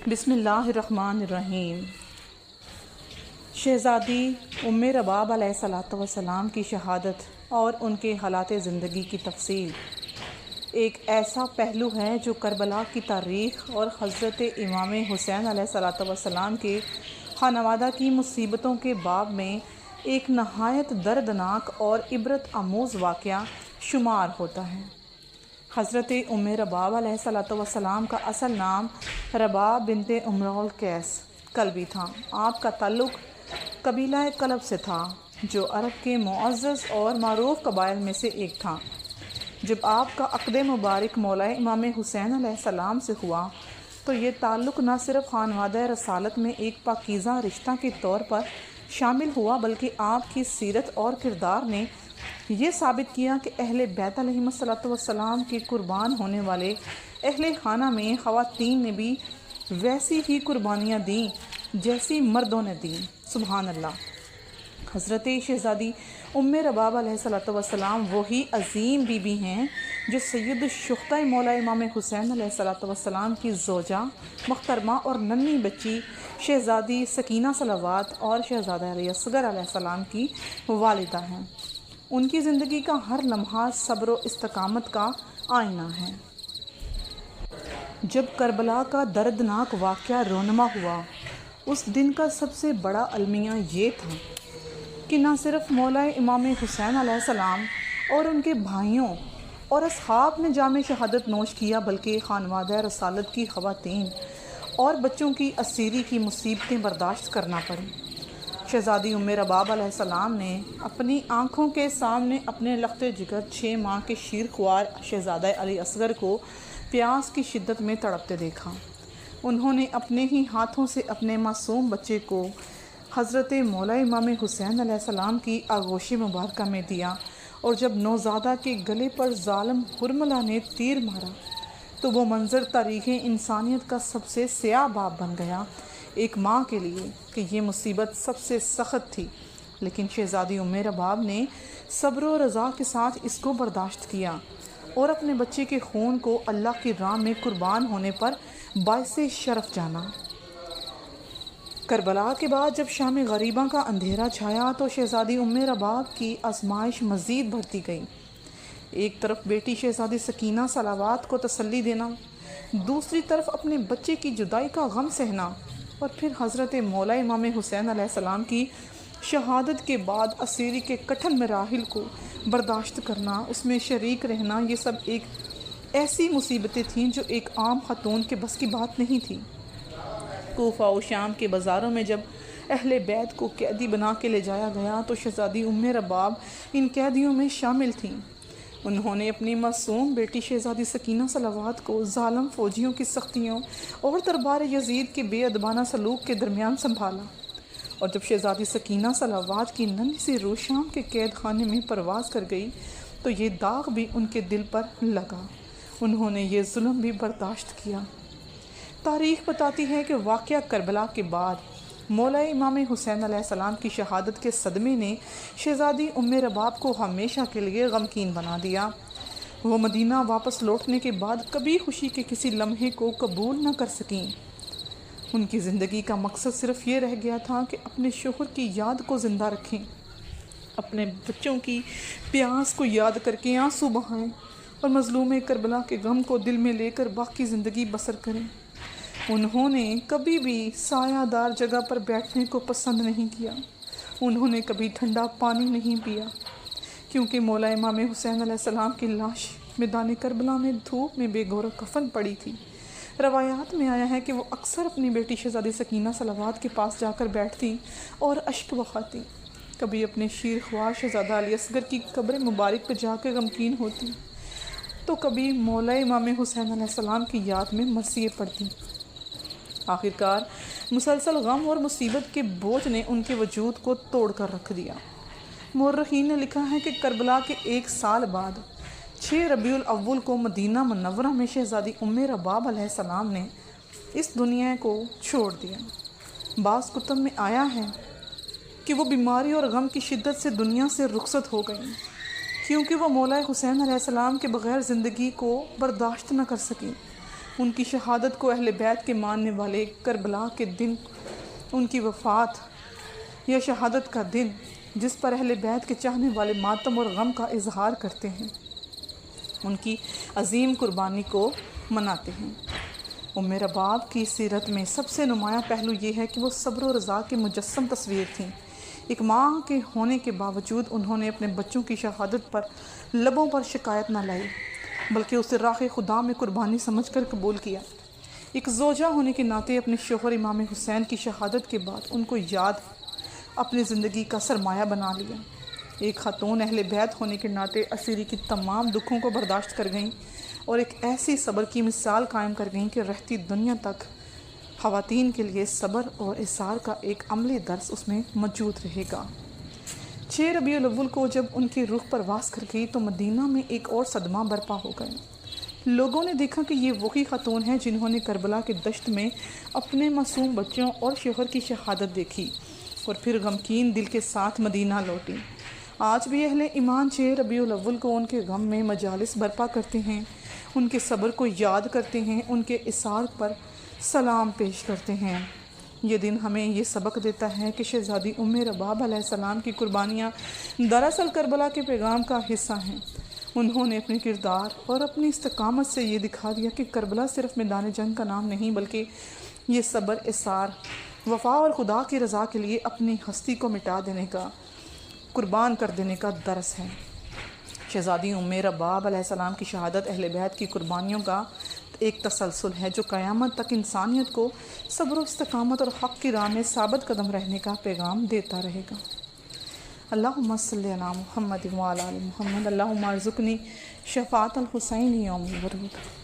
بسم اللہ الرحمن الرحیم۔ شہزادی ام رباب علیہ الصلاۃ والسلام کی شہادت اور ان کے حالات زندگی کی تفصیل ایک ایسا پہلو ہے جو کربلا کی تاریخ اور حضرت امام حسین علیہ الصلاۃ والسلام کے خانوادہ کی مصیبتوں کے باب میں ایک نہایت دردناک اور عبرت آموز واقعہ شمار ہوتا ہے۔ حضرت ام رباب علیہ الصلاۃ والسلام کا اصل نام رباب بنت امرؤ القیس کلبی تھا۔ آپ کا تعلق قبیلہ کلب سے تھا جو عرب کے معزز اور معروف قبائل میں سے ایک تھا۔ جب آپ کا عقد مبارک مولا امام حسین علیہ السلام سے ہوا تو یہ تعلق نہ صرف خانوادہ رسالت میں ایک پاکیزہ رشتہ کے طور پر شامل ہوا بلکہ آپ کی سیرت اور کردار نے یہ ثابت کیا کہ اہل بیت علیہم الصلوۃ والسلام کے قربان ہونے والے اہل خانہ میں خواتین نے بھی ویسی ہی قربانیاں دیں جیسی مردوں نے دیں۔ سبحان اللہ۔ حضرت شہزادی ام رباب علیہ الصلوۃ والسلام وہی عظیم بی بی ہیں جو سید الشہداء مولا امام حسین علیہ الصلوۃ والسلام کی زوجہ محترمہ اور ننھی بچی شہزادی سکینہ صلوات اور شہزادہ علی اصغر علیہ السلام کی والدہ ہیں۔ ان کی زندگی کا ہر لمحہ صبر و استقامت کا آئینہ ہے۔ جب کربلا کا دردناک واقعہ رونما ہوا اس دن کا سب سے بڑا المیہ یہ تھا کہ نہ صرف مولا امام حسین علیہ السلام اور ان کے بھائیوں اور اصحاب نے جام شہادت نوش کیا بلکہ خانوادہ رسالت کی خواتین اور بچوں کی اسیری کی مصیبتیں برداشت کرنا پڑیں۔ شہزادی ام رباب علیہ السلام نے اپنی آنکھوں کے سامنے اپنے لخت جگر 6 ماہ کے شیر خوار شہزادہ علی اصغر کو پیاس کی شدت میں تڑپتے دیکھا۔ انہوں نے اپنے ہی ہاتھوں سے اپنے معصوم بچے کو حضرت مولا امام حسین علیہ السلام کی آغوش مبارکہ میں دیا اور جب نوزادہ کے گلے پر ظالم حرملہ نے تیر مارا تو وہ منظر تاریخ انسانیت کا سب سے سیاہ باب بن گیا ایک ماں کے لیے کہ یہ مصیبت سب سے سخت تھی، لیکن شہزادی ام رباب نے صبر و رضا کے ساتھ اس کو برداشت کیا اور اپنے بچے کے خون کو اللہ کی راہ میں قربان ہونے پر باعث شرف جانا۔ کربلا کے بعد جب شام غریباں کا اندھیرا چھایا تو شہزادی ام رباب کی آزمائش مزید بڑھتی گئی۔ ایک طرف بیٹی شہزادی سکینہ صلوات کو تسلی دینا، دوسری طرف اپنے بچے کی جدائی کا غم سہنا اور پھر حضرت مولا امام حسین علیہ السلام کی شہادت کے بعد اسیری کے کٹھن مراحل کو برداشت کرنا، اس میں شریک رہنا، یہ سب ایک ایسی مصیبتیں تھیں جو ایک عام خاتون کے بس کی بات نہیں تھی۔ کوفہ و شام کے بازاروں میں جب اہل بیت کو قیدی بنا کے لے جایا گیا تو شہزادی ام رباب ان قیدیوں میں شامل تھیں۔ انہوں نے اپنی معصوم بیٹی شہزادی سکینہ صلوات کو ظالم فوجیوں کی سختیوں اور دربار یزید کے بے ادبانہ سلوک کے درمیان سنبھالا، اور جب شہزادی سکینہ صلوات کی ننھی سی روح شام کے قید خانے میں پرواز کر گئی تو یہ داغ بھی ان کے دل پر لگا، انہوں نے یہ ظلم بھی برداشت کیا۔ تاریخ بتاتی ہے کہ واقعہ کربلا کے بعد مولا امام حسین علیہ السلام کی شہادت کے صدمے نے شہزادی ام رباب کو ہمیشہ کے لیے غمگین بنا دیا۔ وہ مدینہ واپس لوٹنے کے بعد کبھی خوشی کے کسی لمحے کو قبول نہ کر سکیں۔ ان کی زندگی کا مقصد صرف یہ رہ گیا تھا کہ اپنے شوہر کی یاد کو زندہ رکھیں، اپنے بچوں کی پیاس کو یاد کر کے آنسو بہائیں اور مظلوم کربلا کے غم کو دل میں لے کر باقی زندگی بسر کریں۔ انہوں نے کبھی بھی سایہ دار جگہ پر بیٹھنے کو پسند نہیں کیا، انہوں نے کبھی ٹھنڈا پانی نہیں پیا کیونکہ مولا امام حسین علیہ السلام کی لاش میدان کربلا میں دھوپ میں بے گور کفن پڑی تھی۔ روایات میں آیا ہے کہ وہ اکثر اپنی بیٹی شہزادی سکینہ صلوات کے پاس جا کر بیٹھتی اور اشک بہاتی، کبھی اپنے شیر خوار شہزادہ علی اصغر کی قبر مبارک پہ جا کے غمگین ہوتی تو کبھی مولا امام حسین علیہ السلام کی یاد میں مرثیے پڑھتی۔ آخرکار مسلسل غم اور مصیبت کے بوجھ نے ان کے وجود کو توڑ کر رکھ دیا۔ مورخین نے لکھا ہے کہ کربلا کے 1 سال بعد 6 ربیع الاول کو مدینہ منورہ میں شہزادی ام رباب علیہ السلام نے اس دنیا کو چھوڑ دیا۔ بعض کتب میں آیا ہے کہ وہ بیماری اور غم کی شدت سے دنیا سے رخصت ہو گئیں کیونکہ وہ مولا حسین علیہ السلام کے بغیر زندگی کو برداشت نہ کر سکیں۔ ان کی شہادت کو اہل بیت کے ماننے والے کربلا کے دن، ان کی وفات یا شہادت کا دن جس پر اہل بیت کے چاہنے والے ماتم اور غم کا اظہار کرتے ہیں، ان کی عظیم قربانی کو مناتے ہیں۔ ام رباب کی سیرت میں سب سے نمایاں پہلو یہ ہے کہ وہ صبر و رضا کی مجسم تصویر تھیں۔ ایک ماں کے ہونے کے باوجود انہوں نے اپنے بچوں کی شہادت پر لبوں پر شکایت نہ لائی، بلکہ اسے راہ خدا میں قربانی سمجھ کر قبول کیا۔ ایک زوجہ ہونے کے ناطے اپنے شوہر امام حسین کی شہادت کے بعد ان کو یاد اپنی زندگی کا سرمایہ بنا لیا۔ ایک خاتون اہل بیت ہونے کے ناطے اسیری کی تمام دکھوں کو برداشت کر گئیں اور ایک ایسی صبر کی مثال قائم کر گئیں کہ رہتی دنیا تک خواتین کے لیے صبر اور اصرار کا ایک عملی درس اس میں موجود رہے گا۔ 6 ربیع الاول کو جب ان کی روح پرواز کر گئی تو مدینہ میں ایک اور صدمہ برپا ہو گئے۔ لوگوں نے دیکھا کہ یہ وہی خاتون ہیں جنہوں نے کربلا کے دشت میں اپنے معصوم بچوں اور شوہر کی شہادت دیکھی اور پھر غمگین دل کے ساتھ مدینہ لوٹی۔ آج بھی اہل ایمان 6 ربیع الاول کو ان کے غم میں مجالس برپا کرتے ہیں، ان کے صبر کو یاد کرتے ہیں، ان کے اصرار پر سلام پیش کرتے ہیں۔ یہ دن ہمیں یہ سبق دیتا ہے کہ شہزادی ام رباب علیہ السلام کی قربانیاں دراصل کربلا کے پیغام کا حصہ ہیں۔ انہوں نے اپنے کردار اور اپنی استقامت سے یہ دکھا دیا کہ کربلا صرف میدان جنگ کا نام نہیں، بلکہ یہ صبر، اصرار، وفا اور خدا کی رضا کے لیے اپنی ہستی کو مٹا دینے کا، قربان کر دینے کا درس ہے۔ شہزادی ام رباب علیہ السلام کی شہادت اہل بیت کی قربانیوں کا ایک تسلسل ہے جو قیامت تک انسانیت کو صبر و استقامت اور حق کی راہ میں ثابت قدم رہنے کا پیغام دیتا رہے گا۔ اللہم صلی علی محمد وعلی آل محمد، اللہم ارزقنی شفاعت الحسین یوم الورود۔